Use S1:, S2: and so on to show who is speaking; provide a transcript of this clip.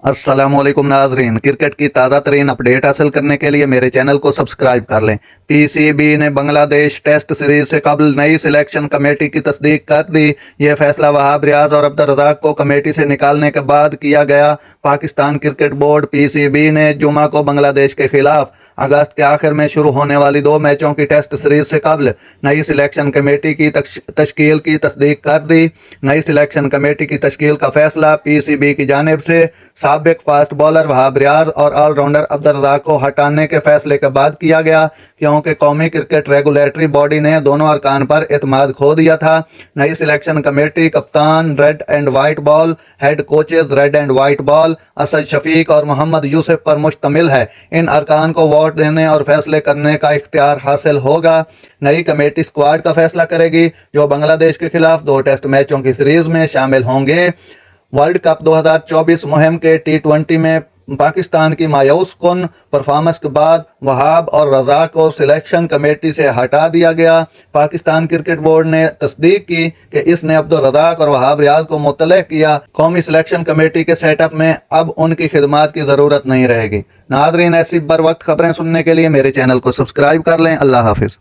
S1: अस्सलाम वालेकुम नाजरीन, क्रिकेट की ताज़ा तरीन अपडेट हासिल करने के लिए मेरे चैनल को सब्सक्राइब कर लें। पीसीबी ने बांग्लादेश टेस्ट सीरीज से कबल नई सिलेक्शन कमेटी की तस्दीक कर दी। यह फैसला वहाब रियाज और अब्दुल रज़ाक को कमेटी से निकालने के बाद किया गया। पाकिस्तान क्रिकेट बोर्ड पीसीबी ने जुमा को बांग्लादेश के खिलाफ अगस्त के आखिर में शुरू होने वाली 2 मैचों की टेस्ट सीरीज से कबल नई सिलेक्शन कमेटी की तश्कील की तस्दीक कर दी। नई सिलेक्शन कमेटी की तश्कील का फैसला पीसीबी की जानिब से साबिक फास्ट बॉलर वहाब रियाज और ऑलराउंडर अब्दुल रज़ाक को हटाने के फैसले के बाद किया गया, क्योंकि कौमी क्रिकेट रेगुलेटरी बॉडी ने दोनों अरकान पर एतमाद खो दिया था। नई सिलेक्शन कमेटी कप्तान red and white ball, head coaches red and white ball, Asad Shafiq और मोहम्मद यूसुफ पर मुश्तमिल है। इन अरकान को वोट देने और फैसले करने का इख्तियार हासिल होगा। नई कमेटी स्क्वाड का फैसला करेगी जो बांग्लादेश के खिलाफ 2 टेस्ट मैचों की सीरीज में शामिल होंगे। वर्ल्ड कप 2024 मुहिम के T20 में पाकिस्तान की मायूस कुन परफॉर्मेंस के बाद वहाब और रज़ाक को सिलेक्शन कमेटी से हटा दिया गया। पाकिस्तान क्रिकेट बोर्ड ने तस्दीक की कि इसने अब्दुल रज़ाक और वहाब रियाज को मुतल्लक़ किया। कौमी सिलेक्शन कमेटी के सेटअप में अब उनकी खिदमात की ज़रूरत नहीं रहेगी। नाज़रीन, ऐसी बर वक्त खबरें सुनने के लिए मेरे चैनल को सब्सक्राइब कर लें। अल्लाह हाफिज़।